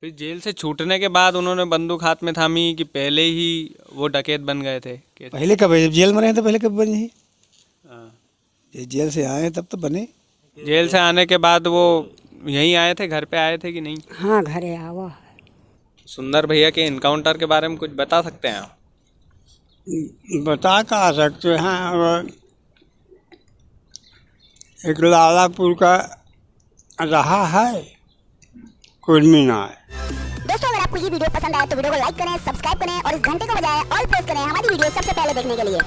फिर जेल से छूटने के बाद उन्होंने बंदूक हाथ में थामी कि पहले ही वो डकैत बन गए थे? पहले कब है? जब जेल में रहे तो पहले कब बने ही? हाँ। ये जेल से आए तब तो बने। जेल से आने के बाद वो यहीं आए थे, घर पे आए थे कि नहीं? हाँ, घरे आवा है। सुंदर भैया के इनकाउंटर के बारे में कुछ बता सकते हैं आप? बता कहा सकते हैं। और एक लालापुर का रहा है, कुर्मी ना है। दोस्तों, अगर आपको ये वीडियो पसंद आए तो वीडियो को लाइक करें, सब्सक्राइब करें और इस घंटे को बजाएं ऑल प्रेस करें हमारी वीडियो सबसे पहले देखने के लिए।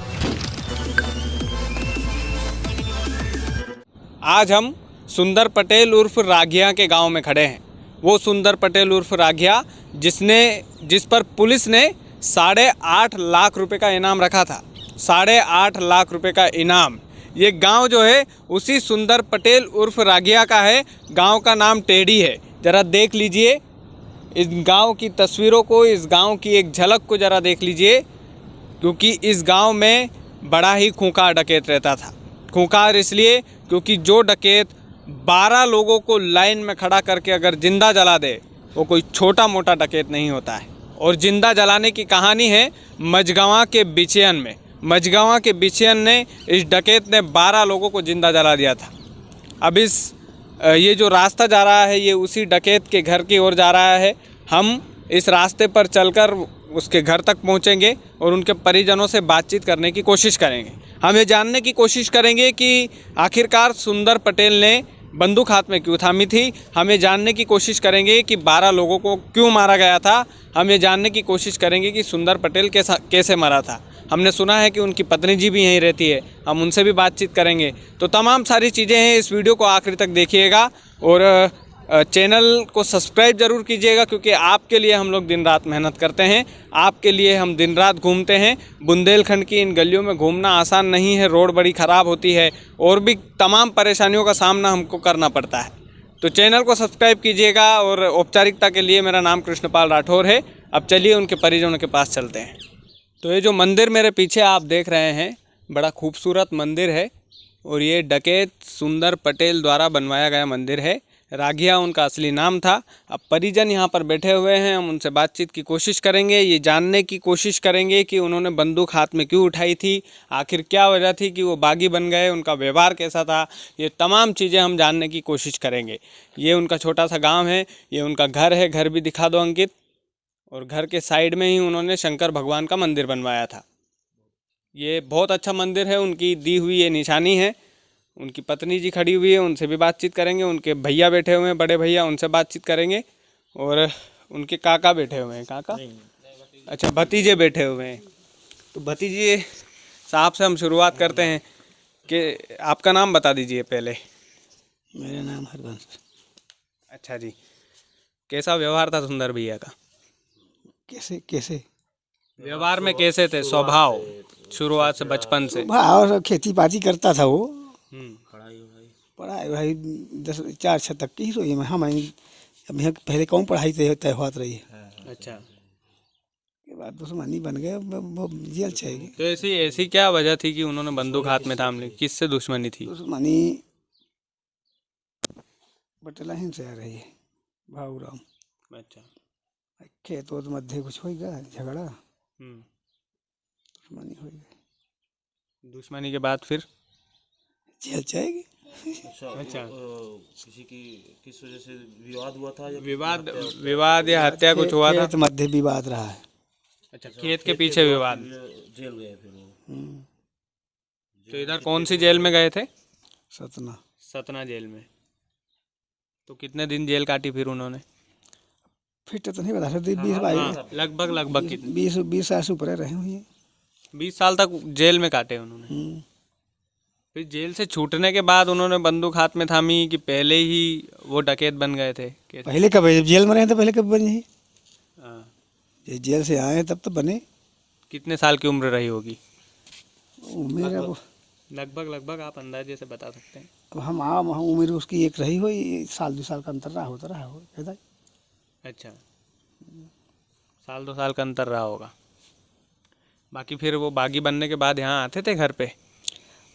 आज हम सुंदर पटेल उर्फ राघिया के गांव में खड़े हैं। वो सुंदर पटेल उर्फ राघिया जिस पर पुलिस ने 8.5 लाख रुपए का इनाम रखा था। 8.5 लाख रुपए का इनाम। ये गांव जो है उसी सुंदर पटेल उर्फ राघिया का है। गांव का नाम टेढ़ी है। ज़रा देख लीजिए इस गांव की तस्वीरों को, इस गांव की एक झलक को ज़रा देख लीजिए, क्योंकि इस गांव में बड़ा ही खूंखार डकैत रहता था। खूंखार इसलिए क्योंकि जो डकैत 12 लोगों को लाइन में खड़ा करके अगर जिंदा जला दे वो कोई छोटा मोटा डकैत नहीं होता है। और जिंदा जलाने की कहानी है मझगांवा के बिचयन में। मझगांवा के बिचयन ने इस डकैत ने 12 लोगों को जिंदा जला दिया था। अब ये जो रास्ता जा रहा है ये उसी डकैत के घर की ओर जा रहा है। हम इस रास्ते पर चलकर उसके घर तक पहुंचेंगे और उनके परिजनों से बातचीत करने की कोशिश करेंगे। हम ये जानने की कोशिश करेंगे कि आखिरकार सुंदर पटेल ने बंदूक हाथ में क्यों थामी थी। हम ये जानने की कोशिश करेंगे कि 12 लोगों को क्यों मारा गया था। हम ये जानने की कोशिश करेंगे कि सुंदर पटेल कैसे मरा था। हमने सुना है कि उनकी पत्नी जी भी यहीं रहती है, हम उनसे भी बातचीत करेंगे। तो तमाम सारी चीज़ें हैं, इस वीडियो को आखिरी तक देखिएगा और चैनल को सब्सक्राइब ज़रूर कीजिएगा, क्योंकि आपके लिए हम लोग दिन रात मेहनत करते हैं। आपके लिए हम दिन रात घूमते हैं। बुंदेलखंड की इन गलियों में घूमना आसान नहीं है, रोड बड़ी ख़राब होती है और भी तमाम परेशानियों का सामना हमको करना पड़ता है। तो चैनल को सब्सक्राइब कीजिएगा। और औपचारिकता के लिए मेरा नाम कृष्णपाल राठौर है। अब चलिए उनके परिजनों के पास चलते हैं। तो ये जो मंदिर मेरे पीछे आप देख रहे हैं बड़ा खूबसूरत मंदिर है और ये डकैत सुंदर पटेल द्वारा बनवाया गया मंदिर है। राघिया उनका असली नाम था। अब परिजन यहाँ पर बैठे हुए हैं, हम उनसे बातचीत की कोशिश करेंगे। ये जानने की कोशिश करेंगे कि उन्होंने बंदूक हाथ में क्यों उठाई थी, आखिर क्या वजह थी कि वो बागी बन गए, उनका व्यवहार कैसा था। ये तमाम चीज़ें हम जानने की कोशिश करेंगे। ये उनका छोटा सा गाँव है, ये उनका घर है। घर भी दिखा दो अंकित। और घर के साइड में ही उन्होंने शंकर भगवान का मंदिर बनवाया था। ये बहुत अच्छा मंदिर है, उनकी दी हुई ये निशानी है। उनकी पत्नी जी खड़ी हुई है, उनसे भी बातचीत करेंगे। उनके भैया बैठे हुए हैं, बड़े भैया, उनसे बातचीत करेंगे। और उनके काका बैठे हुए हैं। काका, अच्छा, भतीजे बैठे हुए हैं। तो भतीजे साहब से हम शुरुआत करते हैं कि आपका नाम बता दीजिए पहले। मेरा नाम हरबंश। अच्छा जी, कैसा व्यवहार था सुंदर भैया का? कैसे कैसे व्यवहार में कैसे थे? स्वभाव शुरुआत से, बचपन से? और खेती बाड़ी करता था वो। पढ़ाई पढ़ाई 4 तक की ही में हम अभी पहले कौन पढ़ाई तय होती रही है। अच्छा, के बाद दुश्मनी बन गए, वो जेल चाहिए। तो ऐसी क्या वजह थी कि उन्होंने बंदूक हाथ में थाम ली? किससे दुश्मनी थी? दुश्मनी बटला ही से आ रही है, भाऊराम। अच्छा। खेत तो मध्य कुछ हो गया झगड़ा, दुश्मनी हो गई। दुश्मनी के बाद फिर जेल जाएगी। अच्छा, किस वजह से विवाद हुआ था? विवाद या हत्या कुछ हुआ था? खेत मध्य विवाद रहा है। अच्छा, खेत के पीछे विवाद। जेल गए फिर वो। तो इधर कौन सी जेल में गए थे? सतना। सतना जेल में। तो कितने दिन जेल काटी फिर उन्होंने? फिर तो नहीं बता सकते। 20-22 लगभग कितने? 20 साल से ऊपर रहे हुए हैं। 20 साल तक जेल में काटे उन्होंने। फिर जेल से छूटने के बाद उन्होंने बंदूक हाथ में थामी कि पहले ही वो डकैत बन गए थे? पहले कब है? जब जेल में रहे तो पहले कब बने ही? हाँ। जेल से आए तब तो बने। कितने साल की उम्र रही होगी? उम्र लगभग आप अंदाजे से बता सकते हैं? अब हम उम्र उसकी एक रही हो, 1-2 साल का अंतर रहा हो। अच्छा, 1-2 साल का अंतर रहा होगा। बाकी फिर वो बागी बनने के बाद यहाँ आते थे घर पे?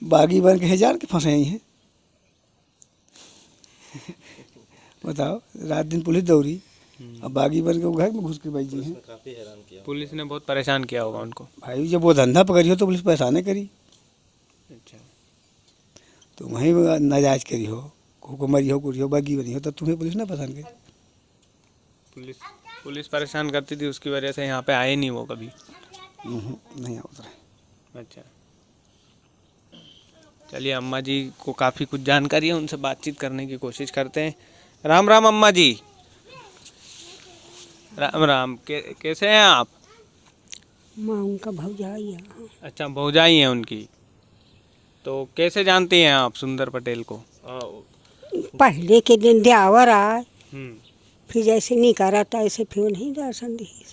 बागी बन के हजार के फंसे ही हैं। बताओ, रात दिन पुलिस दौड़ी। अब बागी बन के वो घर में घुस के बैठ गई हैं। काफी हैरान किया। पुलिस ने बहुत परेशान किया होगा उनको। भाई जब वो धंधा पकड़ी हो तो पुलिस परेशान करी, अच्छा, तो वहीं नाजायज करी हो, हुकुमरी हो, कुरी हो, बागी बनी हो, तो तुम्हें पुलिस ना पसंद करी। पुलिस परेशान करती थी, उसकी वजह से यहाँ पे आए नहीं वो कभी। नहीं होता है। अच्छा, चलिए अम्मा जी को काफ़ी कुछ जानकारी है, उनसे बातचीत करने की कोशिश करते हैं। राम राम अम्मा जी। राम राम। कैसे हैं आप? माँ उनका भौजाई है। अच्छा, भौजाई हैं उनकी। तो कैसे जानती हैं आप सुंदर पटेल को? पहले के दिन द्यावर आए, हम्म, फिर जैसे निकारा था ऐसे फिर नहीं दर्शन दिए।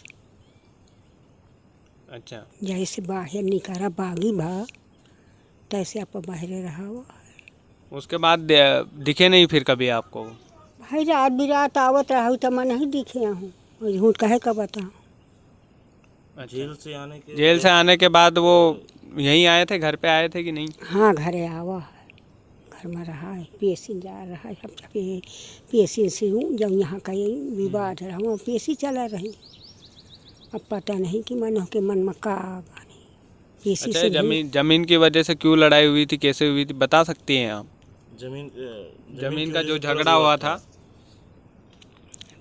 अच्छा, जैसे बाहर निकारा बागी भा तैसे आप बाहर रहा हुआ। उसके बाद दिखे नहीं फिर कभी आपको? भाई रात बिरात आवत रहा तो मैं नहीं दिखे हूँ, झूठ कहे का बताऊँ। जेल से आने के बाद वो यहीं आए थे, घर पे आए थे कि नहीं? हाँ घरे आवा है, घर में रहा है, पेशी जा रहा है। हम जब पेशी से हूँ, जब यहाँ का यही विवाद रहा वहाँ पेशी चला रही। अब पता नहीं कि मन के मन में का बानी पेशी अच्छा, से जमीन की वजह से क्यों लड़ाई हुई थी, कैसे हुई थी, बता सकती हैं आप? जमीन का जो झगड़ा हुआ था।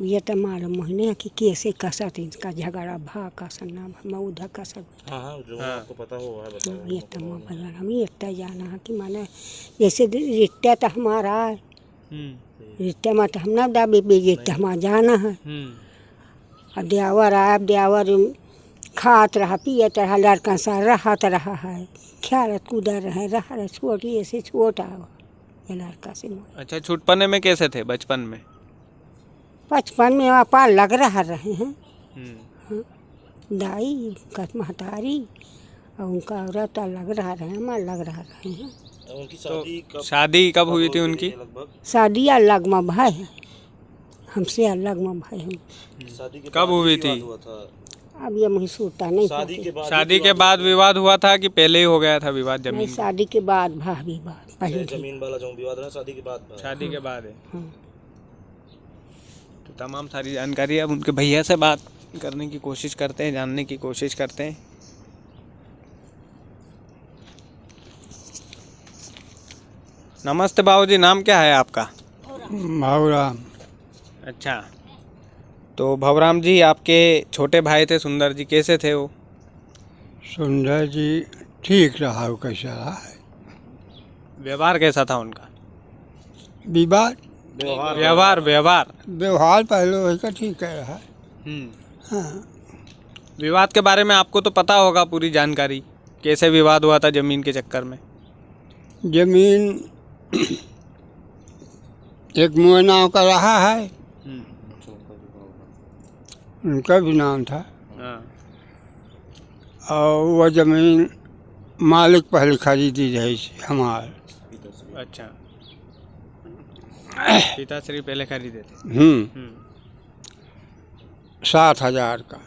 ये तो मालूम महीने है कि कैसे कसत इनका झगड़ा भा कसन ना मैं उधर कसत। हाँ, जो आपको पता हो वह बताओ। ये तो मैं भैया हम इतना जाना है कि माने जैसे रिश्ता तो हमारा है, रिश्ते में तो हम ना दाबी बेजते हमारा जाना है। अब द्यावर आया, अब द्यावर खात रहा पियत रहा, लड़का सा रहत रहा है, ख्यालत कूदर रहे छोटी ऐसे छोटा ये लड़का से। अच्छा, छुटपने में कैसे थे बचपन में? बचपन में आपा लग रहा रहे हैं। हाँ, दाई कत महतारी और उनका औरत लग रहा रहे हैं, माँ लग रहा रहे हैं। उनकी शादी कब हुई थी उनकी? शादी अलग में भाई है, हमसे अलग में भाई हम। कब हुई थी? अब ये मुझे सूता नहीं। शादी के बाद विवाद हुआ था कि पहले ही हो गया था विवाद नहीं, जमीन? शादी के बाद भा विवाद पहले जमीन वाला जो विवाद है शादी के बाद। शादी के बाद है। हाँ। तो तमाम सारी जानकारी अब उनके भैया से बात करने की कोशिश करते हैं, जानने की कोशिश करते हैं। नमस्ते बाबूजी, नाम क्या है आपका? भवराम। अच्छा, तो भवराम जी आपके छोटे भाई थे सुंदर जी, कैसे थे वो? सुंदर जी ठीक रहा, वो कैसा रहा है, व्यवहार कैसा था उनका? विवाद व्यवहार व्यवहार पहले वही का ठीक है रहा। हाँ, विवाद के बारे में आपको तो पता होगा पूरी जानकारी, कैसे विवाद हुआ था जमीन के चक्कर में? जमीन एक मुआनाव का रहा है, उनका भी नाम था। और वह जमीन मालिक पहले खरीदी रही हमारे। अच्छा, पिताश्री पहले खरीदे थे। 60,000 का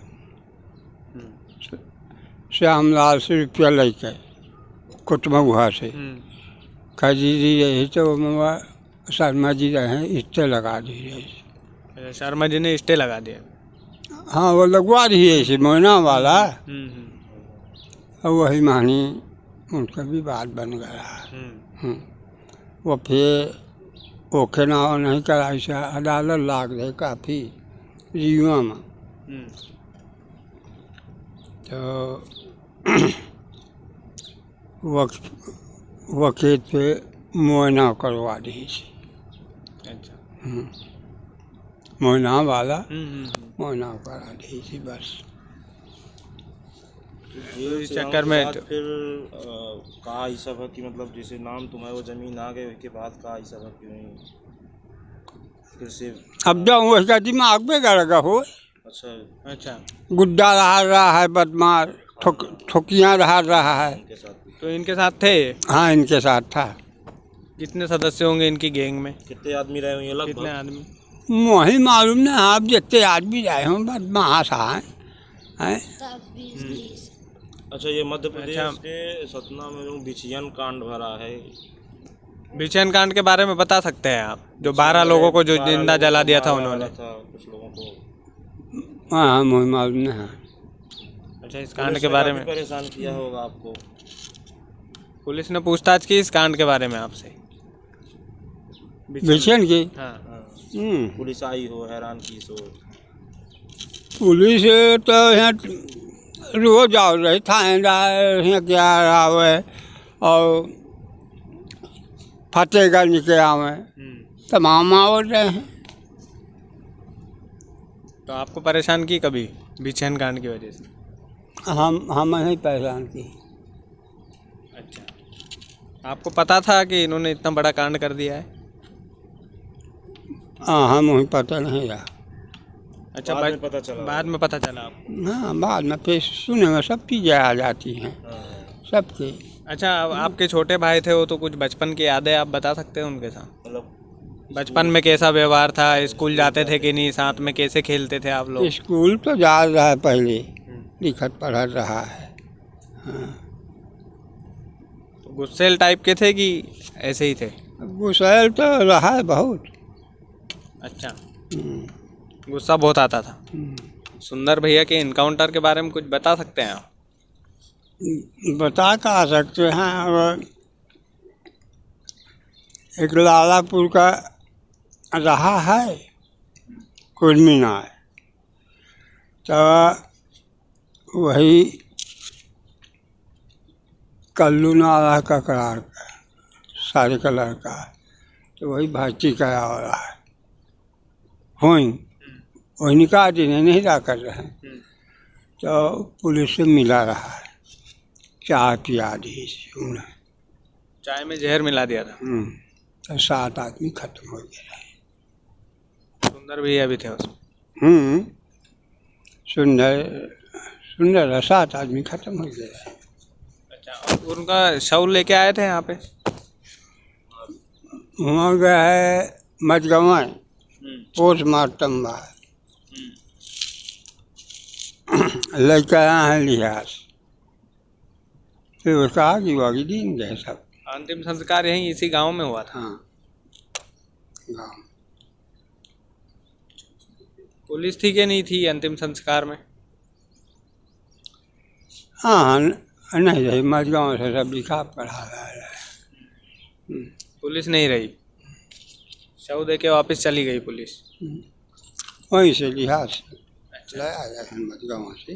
श्यामलाल से रुपया लेके कुटमगुहा से खरीदी रही, तो शर्मा जी रहे स्टे लगा दी रही। शर्मा जी ने स्टे लगा दिया? हाँ, वो लगवा दी ऐसे मोना वाला। और वही मानी उनका भी बात बन गया। वो फिर ओखे ना नहीं करा, ऐसा अदालत लाग रहे काफ़ी रीवा में। तो वो खेत पे मुआयना करवा दी। अच्छा, मुआयना वाला मुआयना करा दी थी बस। इस चक्कर में फिर कहा ऐसा है कि मतलब जैसे नाम तुम्हारे वो जमीन आ गए उसके बाद कहा ऐसा है क्यों नहीं फिर से? अब जब उसका दिमाग में गड़गा हो। अच्छा, गुड्डा रहा है, बदमाश ठोकियाँ रहा है। तो इनके साथ थे? हाँ, इनके साथ था। कितने सदस्य होंगे इनकी गैंग में? कितने आदमी रहे होंगे लगभग? कितने आदमी वही मालूम ना, आप जितने आदमी रहे हों बदमाश हैं। अच्छा, ये मध्य प्रदेश के सतना में जो बिछियन कांड भरा है, बिछियन कांड के बारे में बता सकते हैं आप? जो 12 लोगों को जो जिंदा जला दिया था उन्होंने। कुछ लोगों को हाँ मुझे मालूम नहीं है। अच्छा, इस कांड पुलिस के ने बारे काफी में परेशान किया होगा आपको। पुलिस ने पूछताछ की इस कांड के बारे में आपसे? बेचैन की हाँ। पुलिस आई हो, हैरान की सो। पुलिस तो यहाँ रोज आओ रही थानेदार यहाँ क्या आवे और फतेहगंज के आवे तमाम आवत रहे हैं। तो आपको परेशान की कभी बिछैन कांड की वजह से? हम ही परेशान की। अच्छा, आपको पता था कि इन्होंने इतना बड़ा कांड कर दिया है? हाँ हम वही पता नहीं रहा। अच्छा, बाद में पता चला। बाद में पता चला आपको? हाँ बाद में फिर सुने में सब चीज़ें आ जाती हैं सबकी। अच्छा, अब आपके छोटे भाई थे, वो तो कुछ बचपन की यादें आप बता सकते हैं उनके साथ? मतलब बचपन में कैसा व्यवहार था, स्कूल जाते थे कि नहीं, साथ में कैसे खेलते थे आप लोग? स्कूल तो जा रहा है, पहले लिखत पढ़त रहा है। तो गुस्सेल टाइप के थे कि ऐसे ही थे? गुस्सैल तो रहा है बहुत। अच्छा, गुस्सा बहुत आता था। सुंदर भैया के इनकाउंटर के बारे में कुछ बता सकते हैं आप? बता का सकते हैं। और एक लालापुर का रहा है कुर्मीनार, तो वही कल्लू नाला का करार का सारे का लड़का, तो वही भर्ती करा हो रहा है वही निकाह देने नहीं जा कर रहे हैं। तो पुलिस से मिला रहा है, चाय पिया दी उन्हें, चाय में जहर मिला दिया था। तो 7 आदमी खत्म हो गए। सुंदर भैया भी थे उसमें? सुंदर 7 आदमी खत्म हो गए। अच्छा, और उनका शव लेके आए थे यहाँ पे? वहाँ गया है मजगवा पोस्टमार्टम बा लेकर आए हैं लिहाज, फिर वो कहा कि वो अगले दिन गए सब। अंतिम संस्कार यहीं इसी गांव में हुआ था? हाँ गाँव। पुलिस थी कि नहीं थी अंतिम संस्कार में? हाँ नहीं रही, मजगाँव से सब लिखा पढ़ा रहा है। पुलिस नहीं रही, शव दे के वापस चली गई पुलिस? वहीं से लिहाज लाया गया है मजगाँव से।